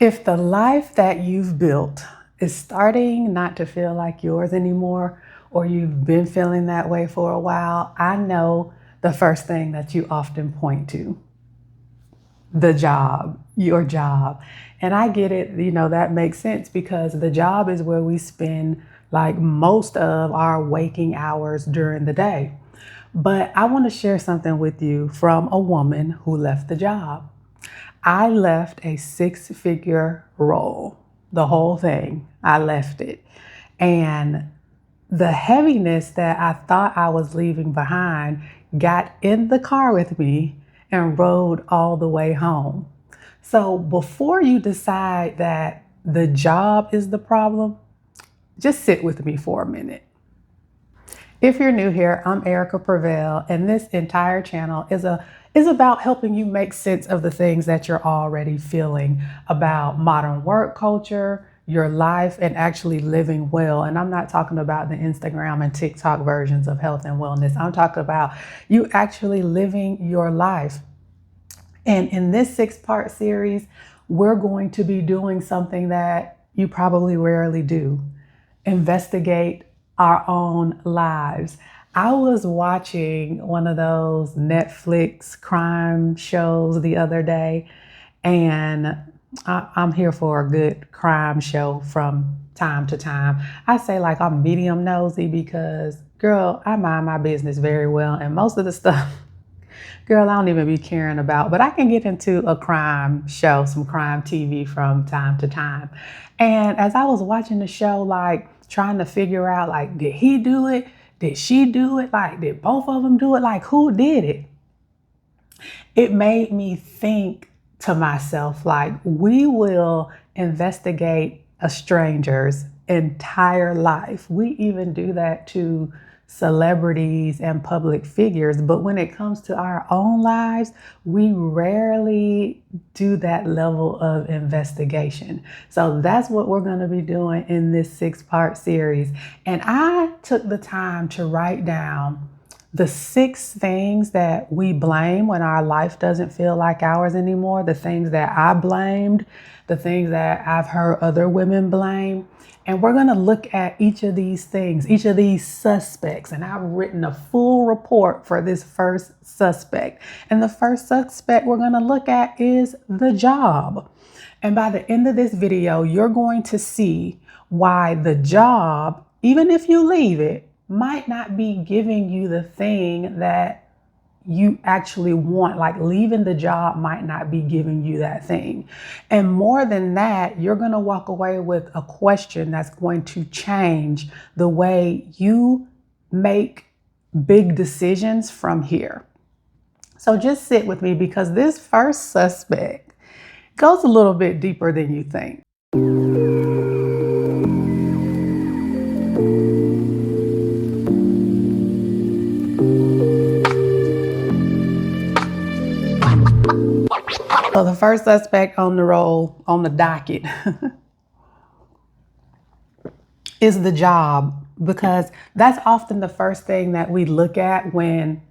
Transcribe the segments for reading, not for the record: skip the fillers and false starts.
If the life that you've built is starting not to feel like yours anymore, or you've been feeling that way for a while, I know the first thing that you often point to: the job, your job. And I get it, that makes sense because the job is where we spend like most of our waking hours during the day. But I want to share something with you from a woman who left the job. I left a six-figure role, the whole thing. I left it. And the heaviness that I thought I was leaving behind got in the car with me and rode all the way home. So before you decide that the job is the problem, just sit with me for a minute. If you're new here, I'm Erica Prevail, and this entire channel is about helping you make sense of the things that you're already feeling about modern work culture, your life, and actually living well. And I'm not talking about the Instagram and TikTok versions of health and wellness. I'm talking about you actually living your life. And in this 6-part series, we're going to be doing something that you probably rarely do: investigate our own lives. I was watching one of those Netflix crime shows the other day, and I'm here for a good crime show from time to time. I say like I'm medium nosy because, girl, I mind my business very well, and most of the stuff, girl, I don't even be caring about, but I can get into a crime show, some crime TV from time to time. And as I was watching the show, like trying to figure out, like, did he do it? Did she do it? Like, did both of them do it? Like, who did it? It made me think to myself, like, we will investigate a stranger's entire life. We even do that to celebrities and public figures. But when it comes to our own lives, we rarely do that level of investigation. So that's what we're going to be doing in this 6-part series. And I took the time to write down the 6 things that we blame when our life doesn't feel like ours anymore, the things that I blamed, the things that I've heard other women blame. And we're going to look at each of these things, each of these suspects. And I've written a full report for this first suspect. And the first suspect we're going to look at is the job. And by the end of this video, you're going to see why the job, even if you leave it, might not be giving you the thing that you actually want. Like, leaving the job might not be giving you that thing. And more than that, you're going to walk away with a question that's going to change the way you make big decisions from here. So just sit with me because this first suspect goes a little bit deeper than you think. So the first suspect on the roll, on the docket, is the job, because that's often the first thing that we look at when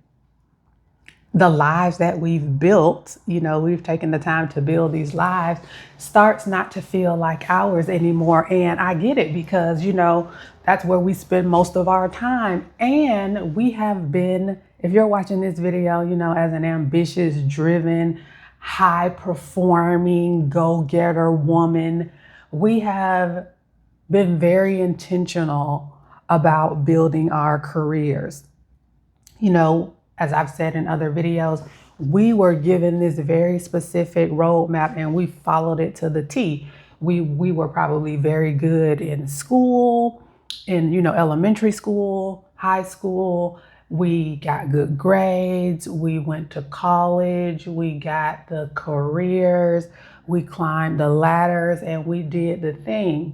the lives that we've built, we've taken the time to build these lives, starts not to feel like ours anymore. And I get it because, that's where we spend most of our time. And we have been, if you're watching this video, as an ambitious, driven, high performing, go-getter woman, we have been very intentional about building our careers. As I've said in other videos, we were given this very specific roadmap and we followed it to the T. We were probably very good in school, in elementary school, high school. We got good grades. We went to college. We got the careers. We climbed the ladders and we did the thing.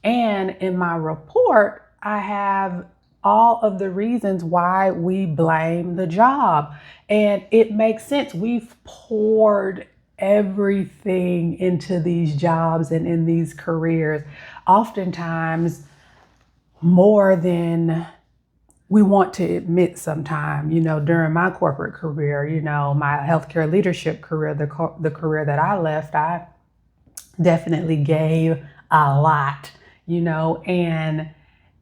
And in my report, I have all of the reasons why we blame the job. And it makes sense. We've poured everything into these jobs and in these careers, oftentimes more than we want to admit sometimes. During my corporate career, my healthcare leadership career, the career that I left, I definitely gave a lot, and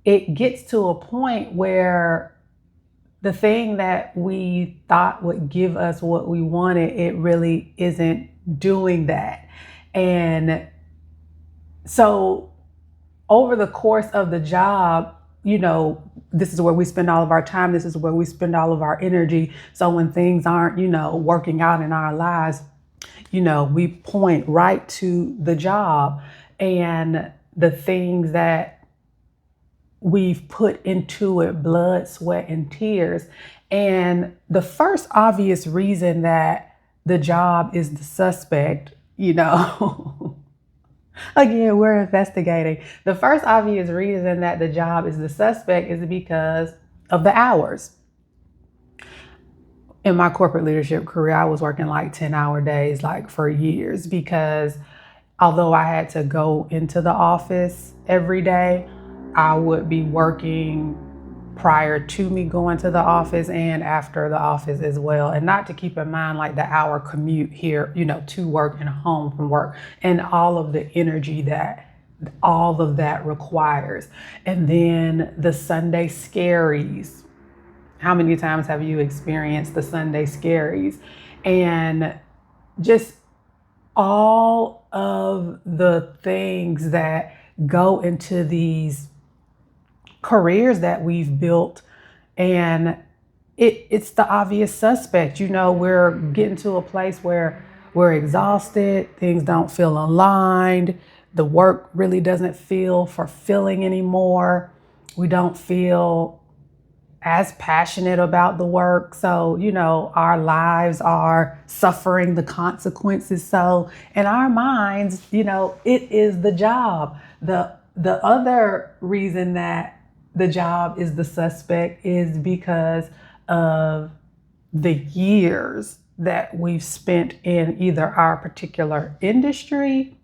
it gets to a point where the thing that we thought would give us what we wanted, it really isn't doing that. And so over the course of the job, this is where we spend all of our time. This is where we spend all of our energy. So when things aren't, working out in our lives, we point right to the job and the things that we've put into it, blood, sweat, and tears. And the first obvious reason that the job is the suspect, again, we're investigating. The first obvious reason that the job is the suspect is because of the hours. In my corporate leadership career, I was working like 10-hour days, like for years, because although I had to go into the office every day, I would be working prior to me going to the office and after the office as well. And not to keep in mind like the hour commute here, to work and home from work and all of the energy that all of that requires. And then the Sunday scaries. How many times have you experienced the Sunday scaries? And just all of the things that go into these careers that we've built, and it's the obvious suspect. We're getting to a place where we're exhausted, things don't feel aligned, the work really doesn't feel fulfilling anymore, we don't feel as passionate about the work. So, our lives are suffering the consequences. So in our minds, it is the job. The other reason that the job is the suspect is because of the years that we've spent in either our particular industry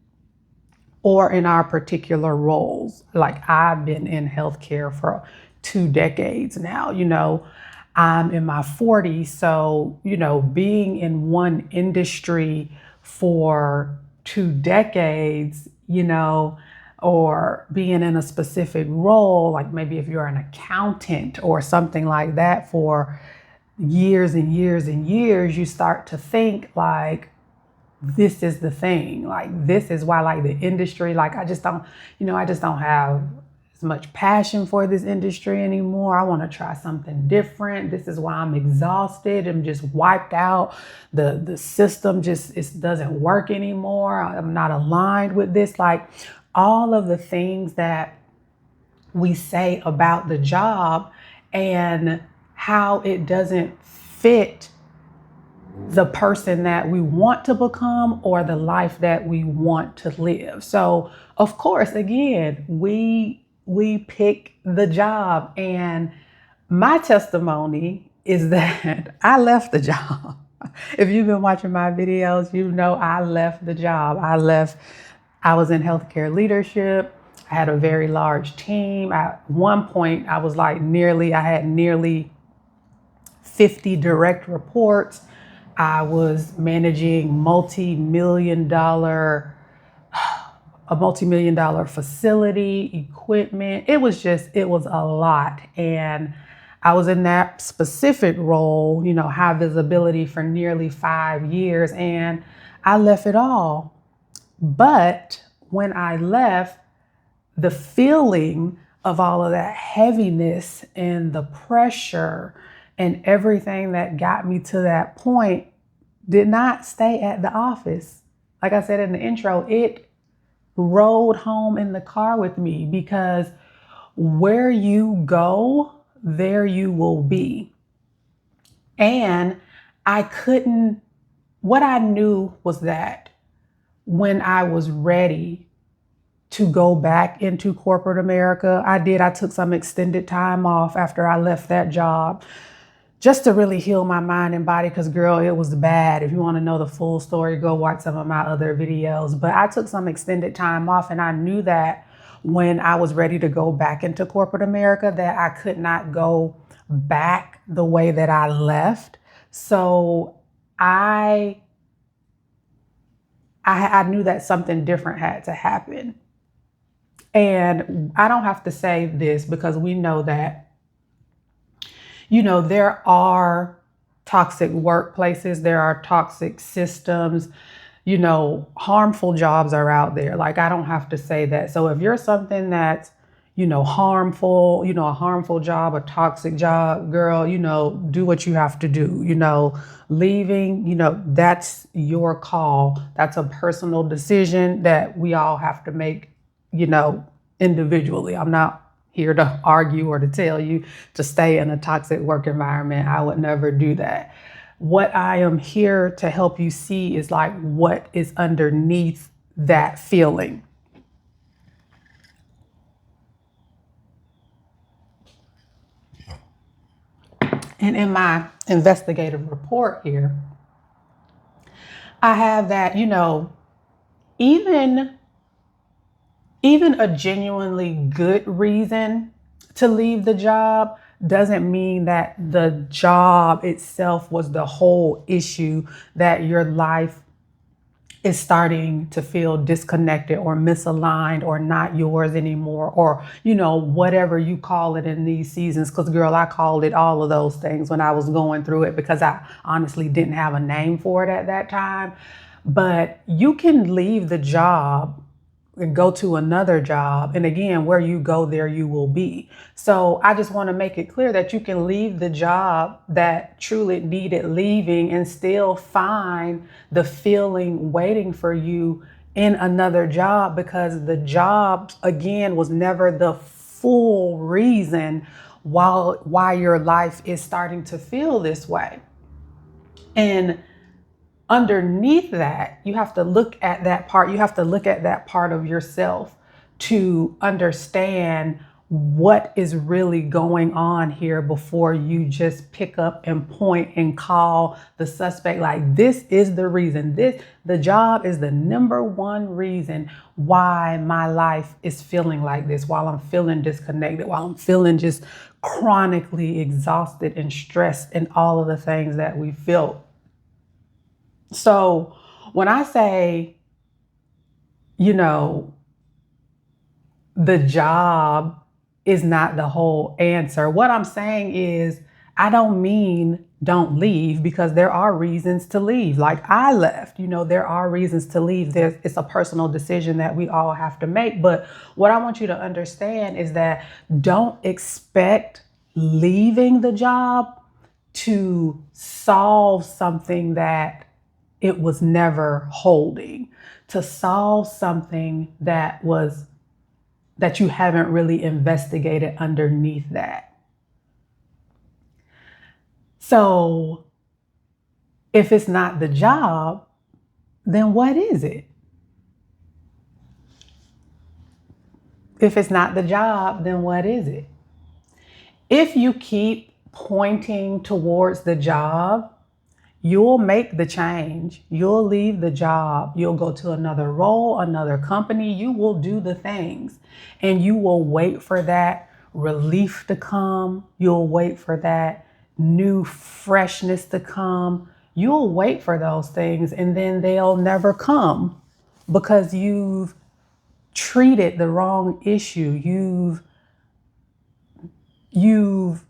or in our particular roles. Like I've been in healthcare for 2 decades now. I'm in my 40s. So, being in one industry for 2 decades, or being in a specific role, like maybe if you're an accountant or something like that for years and years and years, you start to think like, this is the thing. Like, this is why, like, the industry, like, I just don't have as much passion for this industry anymore. I want to try something different. This is why I'm exhausted. I'm just wiped out. The system just, it doesn't work anymore. I'm not aligned with this. Like, all of the things that we say about the job and how it doesn't fit the person that we want to become or the life that we want to live. So, of course, again, we pick the job, and my testimony is that I left the job. If you've been watching my videos, I left the job. I was in healthcare leadership. I had a very large team. At one point, I had nearly 50 direct reports. I was managing a multi-million dollar facility, equipment. It was a lot. And I was in that specific role, high visibility for nearly 5 years, and I left it all. But when I left, the feeling of all of that heaviness and the pressure and everything that got me to that point did not stay at the office. Like I said in the intro, it rode home in the car with me, because where you go, there you will be. And what I knew was that when I was ready to go back into corporate America, I took some extended time off after I left that job, just to really heal my mind and body, because girl, it was bad. If you want to know the full story, go watch some of my other videos. But I took some extended time off, and I knew that when I was ready to go back into corporate America, that I could not go back the way that I left. So I I knew that something different had to happen. And I don't have to say this because we know that, there are toxic workplaces, there are toxic systems, harmful jobs are out there. Like, I don't have to say that. So if you're something that's, harmful, a harmful job, a toxic job, girl, do what you have to do, leaving, that's your call. That's a personal decision that we all have to make, you know, individually. I'm not here to argue or to tell you to stay in a toxic work environment. I would never do that. What I am here to help you see is like what is underneath that feeling. And in my investigative report here, I have that, even even a genuinely good reason to leave the job doesn't mean that the job itself was the whole issue, that your life is starting to feel disconnected or misaligned or not yours anymore, or whatever you call it in these seasons. Because girl, I called it all of those things when I was going through it, because I honestly didn't have a name for it at that time. But you can leave the job and go to another job. And again, where you go, there you will be. So I just want to make it clear that you can leave the job that truly needed leaving and still find the feeling waiting for you in another job, because the job, again, was never the full reason why your life is starting to feel this way. And underneath that, you have to look at that part. You have to look at that part of yourself to understand what is really going on here before you just pick up and point and call the suspect like, this is the reason. The job is the number one reason why my life is feeling like this, while I'm feeling disconnected, while I'm feeling just chronically exhausted and stressed and all of the things that we feel. So when I say, you know, the job is not the whole answer, what I'm saying is, I don't mean don't leave, because there are reasons to leave. Like, I left, there are reasons to leave. It's a personal decision that we all have to make. But what I want you to understand is that don't expect leaving the job to solve something that it was never holding, to solve something that you haven't really investigated underneath that. So if it's not the job, then what is it? If it's not the job, then what is it? If you keep pointing towards the job, you'll make the change. You'll leave the job. You'll go to another role, another company. You will do the things, and you will wait for that relief to come. You'll wait for that new freshness to come. You'll wait for those things, and then they'll never come because you've treated the wrong issue. You've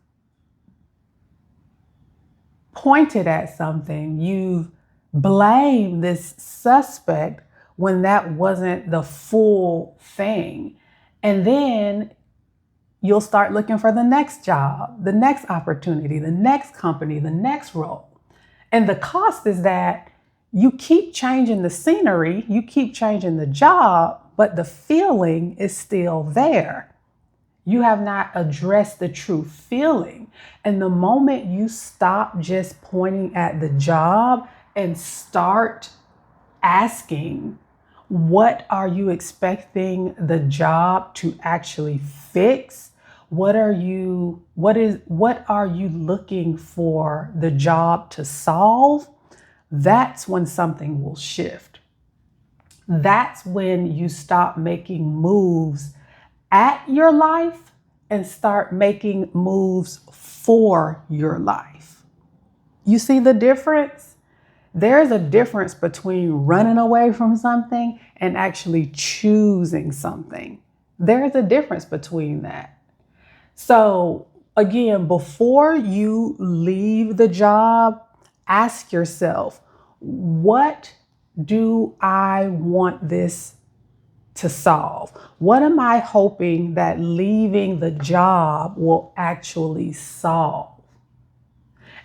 pointed at something. You've blamed this suspect when that wasn't the full thing. And then you'll start looking for the next job, the next opportunity, the next company, the next role. And the cost is that you keep changing the scenery, you keep changing the job, but the feeling is still there. You have not addressed the true feeling. And the moment you stop just pointing at the job and start asking, what are you expecting the job to actually fix? What are you looking for the job to solve? That's when something will shift. That's when you stop making moves at your life and start making moves for your life. You see the difference? There's a difference between running away from something and actually choosing something. There's a difference between that. So, again, before you leave the job, ask yourself, what do I want this to solve? What am I hoping that leaving the job will actually solve?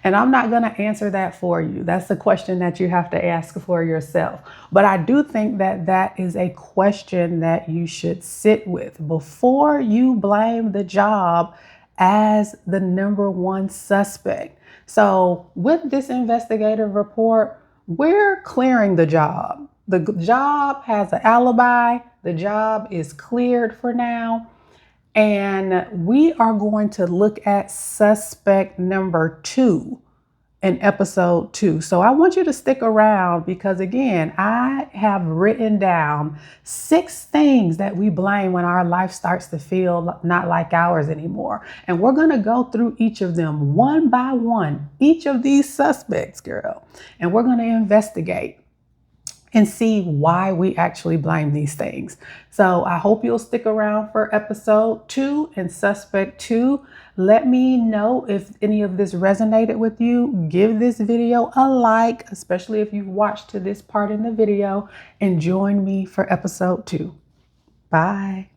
And I'm not going to answer that for you. That's a question that you have to ask for yourself. But I do think that that is a question that you should sit with before you blame the job as the number one suspect. So with this investigative report, we're clearing the job. The job has an alibi. The job is cleared for now. And we are going to look at suspect number 2 in episode 2. So I want you to stick around because, again, I have written down 6 things that we blame when our life starts to feel not like ours anymore. And we're going to go through each of them one by one, each of these suspects, girl. And we're going to investigate and see why we actually blame these things. So I hope you'll stick around for episode 2 and suspect 2. Let me know if any of this resonated with you. Give this video a like, especially if you've watched to this part in the video, and join me for episode 2. Bye.